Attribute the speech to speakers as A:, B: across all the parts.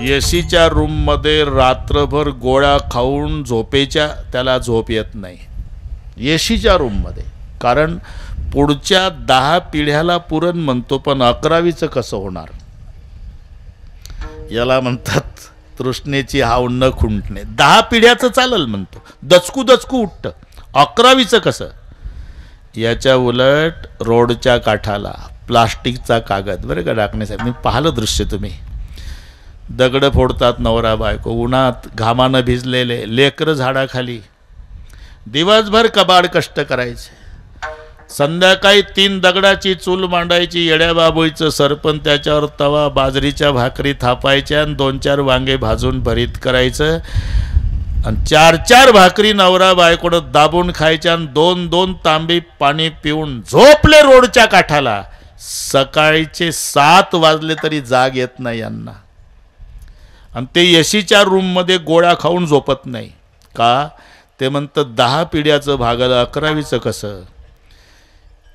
A: एसीच्या रूममध्ये रात्रभर गोळ्या खाऊन त्याला झोप येत नाही एसीच्या रूममध्ये. कारण पुढच्या 10 पिढ्याला पुरण म्हणतो, पण 11वीचं कसं होणार. याला म्हणतात तृष्णेची हाव न खुंटणे. 10 पिढ्याचं चालल म्हणतो, दचकू दचकू उठतं, 11वीचं कसं. याच्या उलट रोडच्या काठाला प्लास्टिकचा कागद, बरं का डाकणे साहेब, मी पाहिलं दृश्य, तुम्ही दगड फोडतात नवरा बायको, उन्हात घामानं भिजलेले लेकरं झाडाखाली, दिवसभर कबाड कष्ट करायचे, संध्याकाळी 3 दगडाची चूल मांडायची, येड्याबाबूचं सरपण त्याच्यावर तवा, बाजरीच्या भाकरी थापायच्या आणि 2-4 वांगे भाजून भरीत करायचं आणि 4-4 भाकरी नवरा बायकोनं दाबून खायच्या आणि 2-2 तांबी पाणी पिऊन झोपले रोडच्या काठाला. सकाळीचे 7 वाजले तरी जाग येत नाही यांना. आणि ते एसीच्या रूममध्ये गोळ्या खाऊन झोपत नाही का. ते म्हणतं 10 पिढ्याचं भागलं 11वीचं कसं.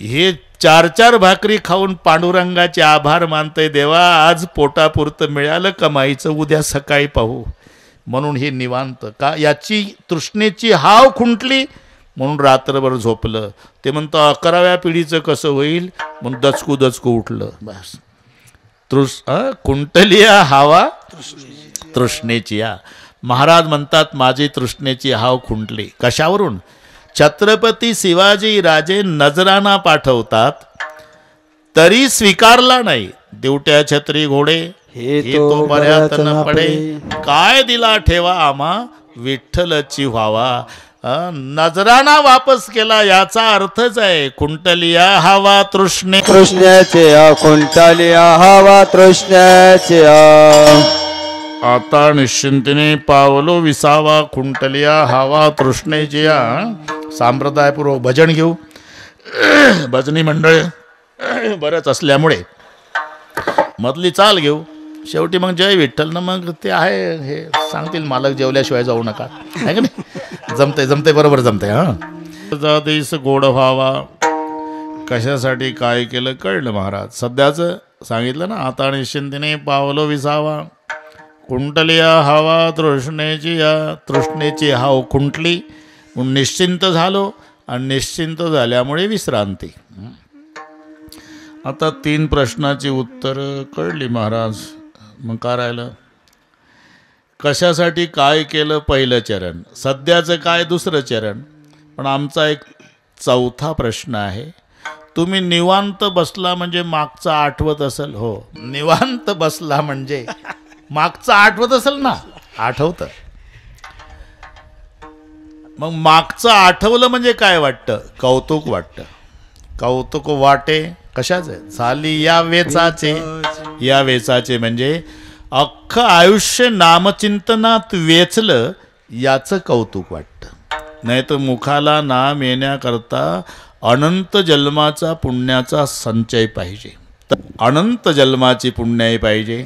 A: हे 4-4 भाकरी खाऊन पांडुरंगाचे आभार मानतंय, देवा आज पोटापुरतं मिळालं कमाईचं, उद्या सकाळी पाहू. म्हणून हे निवांत का, याची तृष्णेची हाव खुंटली म्हणून रात्रभर झोपलं. ते म्हणतं 11व्या पिढीचं कसं होईल म्हणून दचकू दचकू उठलं. बस कुंटलिया हावा तृष्णेची. महाराज म्हणतात माझी तृष्णेची हाव खुंटली. कशावरून. छत्रपती शिवाजी राजे नजराना पाठवतात तरी स्वीकारला नाही. दिवट्या छत्री घोडे हे तो बऱ्यात न पडे, काय दिला ठेवा आम्हा विठ्ठलची व्हावा. नजराना वापस केला याचा अर्थच आहे कुंटलिया हवा तृष्णे
B: तृष्ण्याचे कुंटलिया हवा तृष्ण्याचे.
A: आता निश्चिंतीने पावलो विसावा कुंटलिया हवा तृष्णेची. सांप्रदायपूर्वक भजन घेऊ. भजनी मंडळ बरंच असल्यामुळे मधली चाल घेऊ. शेवटी मग जय विठ्ठल ना, मग ते आहे हे सांगतील मालक जेवल्याशिवाय जाऊ नका, आहे का नाही. जमते बरोबर जमते. जातीस गोड व्हावा कशासाठी काय केलं कळलं महाराज. सध्याचं सांगितलं ना. आता निश्चिंतीने पावलो विसावा कुंटलिया हवा तृष्णेची. तृष्णेची हाव खुंटली म्हणून निश्चिंत झालो आणि निश्चिंत झाल्यामुळे विश्रांती. आता 3 प्रश्नाची उत्तरं कळली महाराज. मग काय राहिलं. कशासाठी काय केलं पहिलं चरण, सध्याचं काय दुसरं चरण. पण आमचा एक 4था प्रश्न आहे. तुम्ही निवांत बसला म्हणजे मागचं आठवत असेल. हो, निवांत बसला म्हणजे मागचं आठवत असेल ना. आठवतं. मग मागचं आठवलं म्हणजे काय वाटतं. कौतुक वाटतं. कौतुक वाटे कशाचं. झाली या वेचाचे. या वेचाचे म्हणजे अख्खं आयुष्य नामचिंतनात वेचलं याचं कौतुक वाटतं. नाही तर मुखाला नाम येण्याकरता अनंत जन्माचा पुण्याचा संचय पाहिजे. अनंत जन्माची पुण्याई पाहिजे.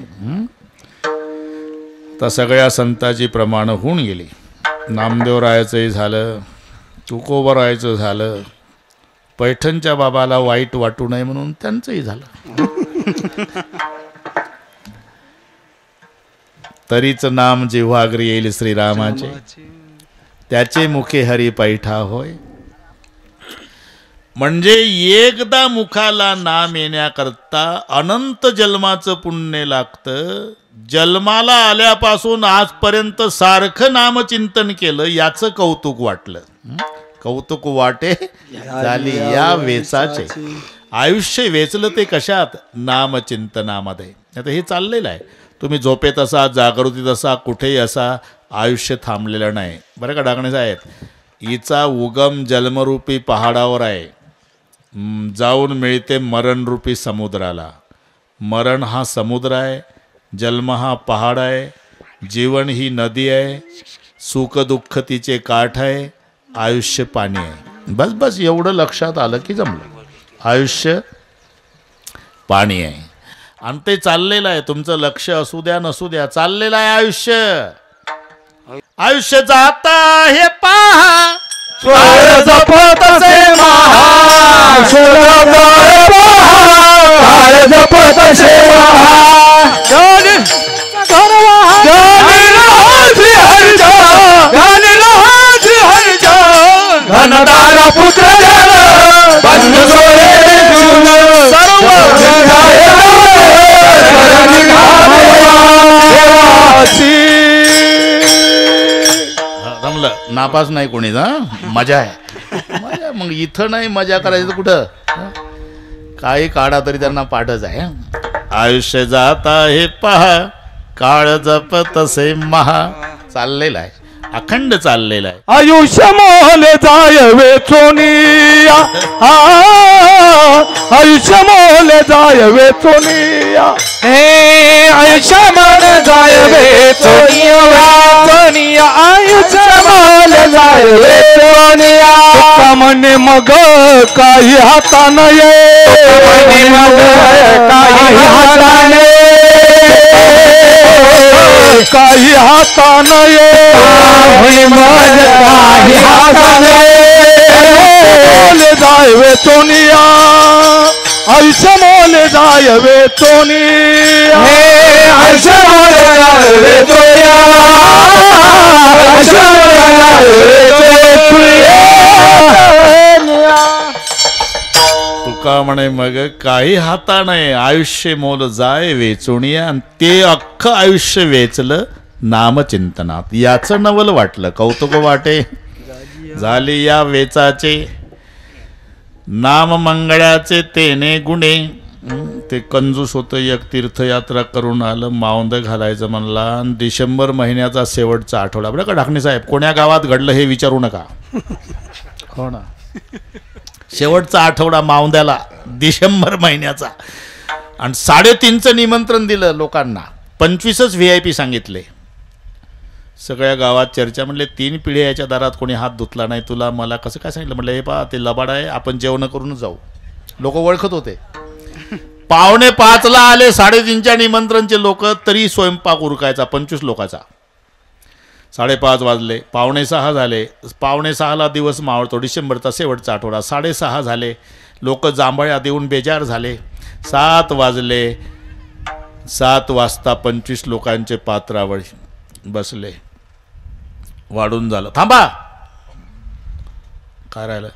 A: तर सगळ्या संतांची प्रमाणं होऊन गेली. नामदेवरायाचंही झालं, तुकोबरायचं झालं, पैठणच्या बाबाला वाईट वाटू नये म्हणून त्यांचंही झालं. तरीच नाम जिव्हाग्री येईल श्रीरामाचे, त्याचे मुखे हरी पैठा होय. म्हणजे एकदा मुखाला नाम येण्याकरता अनंत जन्माचं पुण्य लागतं. जन्माला आल्यापासून आजपर्यंत सारखं नामचिंतन केलं याचं कौतुक वाटलं. कौतुक वाटे झाली या वेचाचे. आयुष्य वेचलं ते कशात. नामचिंतनामध्ये. आता हे चाललेलं आहे. तुम्ही झोपेत असा, जागृतीत असा, कुठेही असा, आयुष्य थांबलेलं नाही. बरं का डाकणे साहेब. हिचा उगम जन्मरूपी पहाडावर आहे. जाऊन मिळते मरणरूपी समुद्राला. मरण हा समुद्र आहे, जन्म हा पहाड आहे, जीवन ही नदी आहे, सुख दुःख तिचे काठ आहे, आयुष्य पाणी आहे. बस एवढं लक्षात आलं की जमलं. आयुष्य पाणी आहे आणि ते चाललेलं आहे. तुमचं लक्ष असू द्या नसू द्या, चाललेलं आहे आयुष्य. आयुष्य जाता हे पहा
B: जपतसे महा जपतसे महा धनदार पुत्र जन बंधू सोडे जीवन सर्व
A: जमलं नापास नाही कोणीच. हा मजा आहे मजा. मग इथं नाही मजा करायचं तर कुठं. काही काढा तरी त्यांना पाठच आहे. आयुष्य जात आहे पहा काळ जपत तसे महा. चाललेला आहे अखंड चाललेला आहे.
B: आयुष्य मोले जाय वेचोनिया आयुष्य मोले जाय वेचोनिया हे आयुष्य मोले जाय वेचोनिया आयुष्य मोले जाय वेचोनिया म्हणे मग काही हातानं ये मग काही हाताने काही हातानं ये काही हाताने मोले जाय वेचोनिया आयुष्य मोले जाय वेचोनिया हे आयुष्य मोले जाय वेचोनिया आयुष्य मोले जाय वेचोनिया.
A: तुका म्हणे मग काही हाता नाही आयुष्य मोल जाय वेचुनिया. आणि ते अख्खं आयुष्य वेचलं नामचिंतनात. याचं नवल वाटलं कौतुक वाटे झाली या वेचाचे. नाम मंगळाचे तेने गुणे. ते कंजूस होतं एक तीर्थयात्रा करून आलं मावंद घालायचं म्हणला. आणि डिसेंबर महिन्याचा शेवटचा आठवडा. बरं का ढाकणे साहेब कोण्या गावात घडलं हे विचारू नका. हो ना शेवटचा आठवडा मावंद्याला डिसेंबर महिन्याचा. आणि 3.5चं निमंत्रण दिलं लोकांना. 25च VIP सांगितले. सगळ्या गावात चर्चा. म्हणले 3 पिढ्या याच्या दारात कोणी हात धुतला नाही. तुला मला कसं काय सांगितलं. म्हटलं हे पहा ते लबाड आहे आपण जेवण करूनच जाऊ. लोक ओळखत होते. 4:45ला आले 3:30च्या निमंत्रणचे लोक तरी स्वयंपाक उरकायचा 25 लोकाचा. 5:30 वाजले 5:45 झाले. 5:45ला दिवस मावळतो. डिसेंबरचा शेवटचा आठवडा. 6:30 झाले. लोक जांभळ्या देऊन बेजार झाले. 7 वाजले. 7 वाजता 25 लोकांचे पात्रावर बसले. वाढून झालं. थांबा काय राहिलं.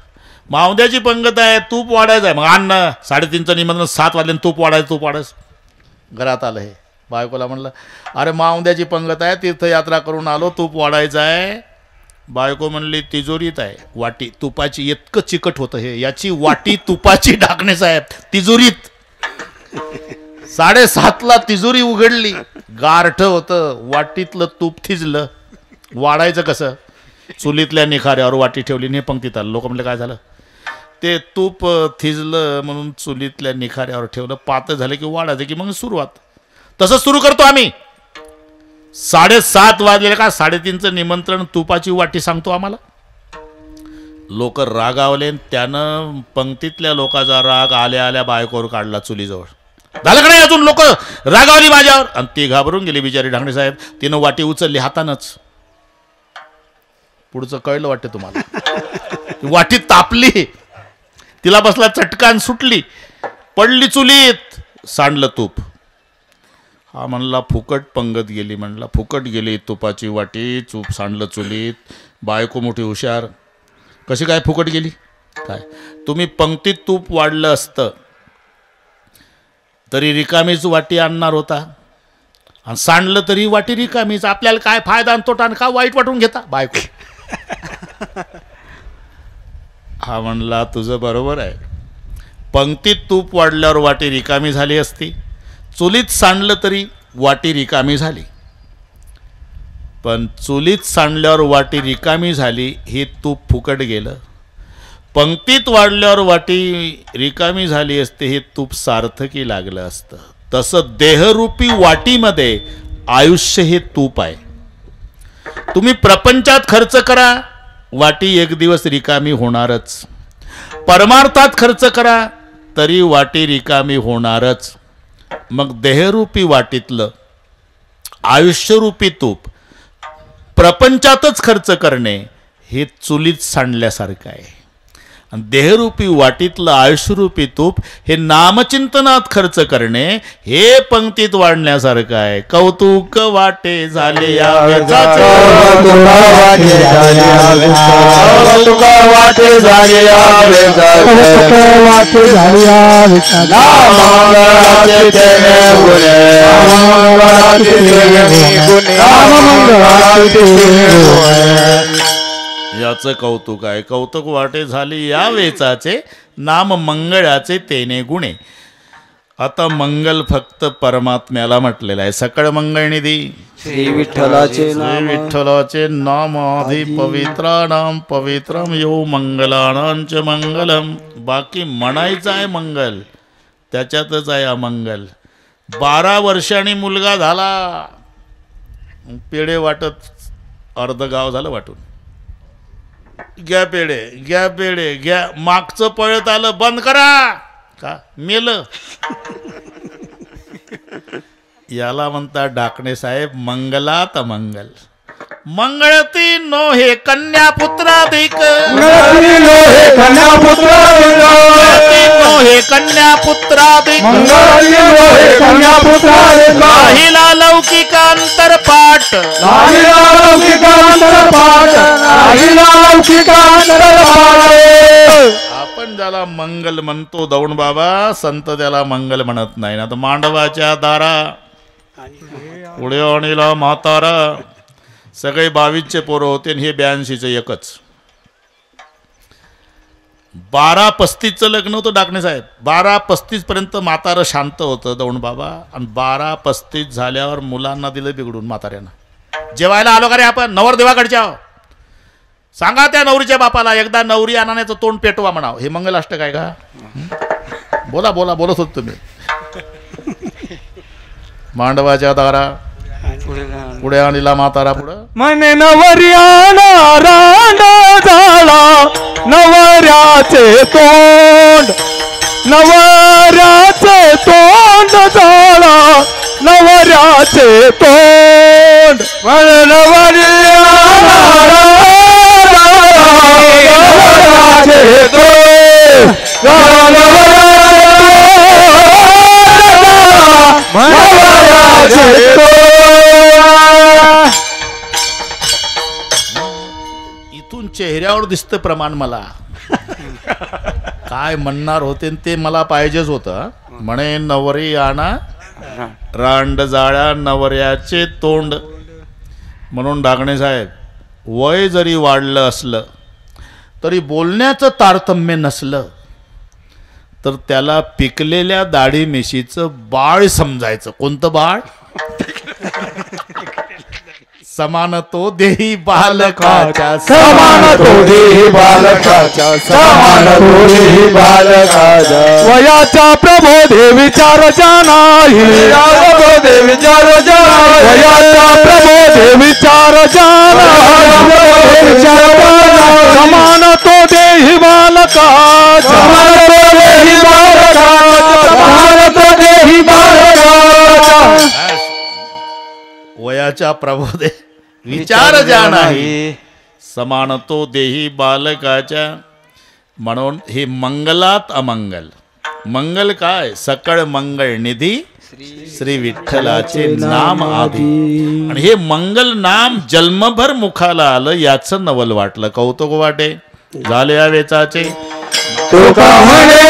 A: मावद्याची पंगत आहे तूप वाढायचं आहे. मग अन्न 3:30चं निमंत्रण 7 वाजले तूप वाढायचं. तूप वाढायचं घरात आलं. हे बायकोला म्हणलं अरे मावद्याची पंगत आहे तीर्थयात्रा करून आलो तूप वाढायचं आहे. बायको म्हणली तिजोरीत आहे वाटी तुपाची. इतकं चिकट होतं हे. याची वाटी तुपाची ढाकणे साहेब तिजोरीत. 7:30ला तिजोरी उघडली. गारठ होतं. वाटीतलं तूप थिजलं. वाढायचं कसं. चुलीतल्या निखाऱ्यावर वाटी ठेवली ने पंक्तीत आलं. लोक म्हणले काय झालं. ते तूप थिजलं म्हणून चुलीतल्या निखाऱ्यावर ठेवलं. पातळ झालं की वाढायचं की मग सुरुवात. तसंच सुरू करतो आम्ही. 7:30 वाजले का 3:30चं निमंत्रण तुपाची वाटी सांगतो आम्हाला. लोक रागावले. त्यानं पंक्तीतल्या लोकांचा राग आल्या आल्या बायकोवर काढला चुलीजवळ. झालं का नाही अजून. लोक रागावली माझ्यावर. आणि ती घाबरून गेली बिचारी ढाकणे साहेब. तिनं वाटी उचलली हातानंच. पुढचं कळलं वाटतं तुम्हाला. वाटी तापली. तिला बसला चटकान सुटली. पडली चुलीत. सांडलं तूप. हा म्हणला फुकट पंगत गेली. म्हणला फुकट गेली तुपाची वाटी. चूप सांडलं चुलीत. बायको मोठी हुशार. कशी काय फुकट गेली. काय तुम्ही पंक्तीत तूप वाढलं असतं तरी रिकामीच वाटी आणणार होता. आणि सांडलं तरी वाटी रिकामीच. आपल्याला काय फायदा आणि तोटा का वाईट वाटून घेता. बायको हा म्हणला तुझं बरोबर आहे. पंक्तीत तूप वाढल्यावर वाटी रिकामी झाली असती. चुलीत सांडलं तरी वाटी रिकामी झाली. पण चुलीत सांडल्यावर वाटी रिकामी झाली हे तूप फुकट गेलं. पंक्तीत वाढल्यावर वाटी रिकामी झाली असते हे तूप सार्थकी लागलं असतं. तसं देहरूपी वाटीमध्ये आयुष्य हे तूप आहे. तुम्ही प्रपंचात खर्च करा वाटी एक दिवस रिकामी होणारच. परमार्थात खर्च करा तरी वाटी रिकामी होणारच. मग देहरूपी वाटीतलं आयुष्यरूपी तूप प्रपंचातच खर्च करणे हे चुलीत सांडल्यासारखं आहे. आणि देहरूपी वाटीतलं आयुष्यरूपी तूप हे नामचिंतनात खर्च करणे हे पंक्तीत वाढण्यासारखं आहे. कौतुक वाटे झाले या वेचाचे, याचं कौतुक आहे. कौतुक वाटे झाले या वेचाचे, नाम मंगळाचे तेने गुणे. आता मंगल फक्त परमात्म्याला म्हटलेलं आहे. सकळ मंगळ निधी
B: श्री विठ्ठलाचे
A: नाम आधी पवित्राणाम पवित्रम यो मंगलानांच मंगलम. बाकी म्हणायचं आहे मंगल, त्याच्यातच आहे अमंगल. 12 वर्षांनी मुलगा झाला, पेढे वाटत अर्ध गाव झालं वाटून. घ्या पेढे, घ्या पेढे, घ्या. मागचं पळत आलं, बंद करा, का मेलं. याला म्हणतात डाकणे साहेब मंगलात अमंगल. मंगळती नो हे कन्या पुत्राधिक, मंगळती नो हे कन्या पुत्राधिक, नाहीला लौकिकांतर पाठ, आपण ज्याला मंगल म्हणतो दौंड बाबा, संत त्याला मंगल म्हणत नाही. ना तर मांडवाच्या दारा पुढे आणीला म्हातारा, सगळे 22चे पोरं होते आणि हे 82चे एकच. 12-35चं लग्न होतं डाकणे साहेब. 12-35 पर्यंत म्हातारं शांत होतं दौंड बाबा, आणि 12-35 झाल्यावर मुलांना दिलं बिघडून म्हाताऱ्यानं. जेवायला आलो का रे आपण, नवर देवाकडच्या सांगा त्या नवरीच्या बापाला एकदा नवरी आणण्याचं तोंड पेटवा म्हणावं. हे मंगलाष्टक आहे का? बोला बोला, बोलत होत तुम्ही. मांडवाच्या दारा पुढे आणीला म्हातारा, पुढं
B: म्हणे नवर्याना रांड झाला, नवऱ्याचे तोंड, नवऱ्याचे तोंड झाला, नवऱ्याचे तोंड. म्हणे नवर्याना नवऱ्याचे तोंड,
A: इथून चेहऱ्यावर दिसतं प्रमाण. मला काय म्हणणार होते ते मला पाहिजेच होतं. म्हणे नवरी आणा रांड जाळ्या, नवऱ्याचे तोंड. म्हणून डाकणे साहेब, वय जरी वाढलं असलं तरी बोलण्याचं तारतम्य नसलं तर त्याला पिकलेल्या दाढी मिशीचं बाळ समजायचं. कोणतं बाळ? समान तो देही बालकाच्या,
B: समान तो देही बालकाच्या, समान तो देही बालकाच्या. वयाचा प्रबोधे विचार जाणाही, प्रबोधे विचार जाणाही, वयाचा प्रबोधे विचार जाणाही, समान तो देही बालकाच्या, समान तो देही बालकाच्या, समान तो देही बालकाच्या.
A: वयाच्या प्रबोधे विचार जाणाही, समान तो देही बालकाच्या. म्हणून हे मंगलात अमंगल. मंगल काय? सकळ मंगळ निधी श्री विठ्ठलाचे नाम आधी. आणि हे मंगल नाम जन्मभर मुखाला आलं, याचं नवल वाटलं. कौतुक वाटे झाले या वेचाचे.
B: तुका म्हणे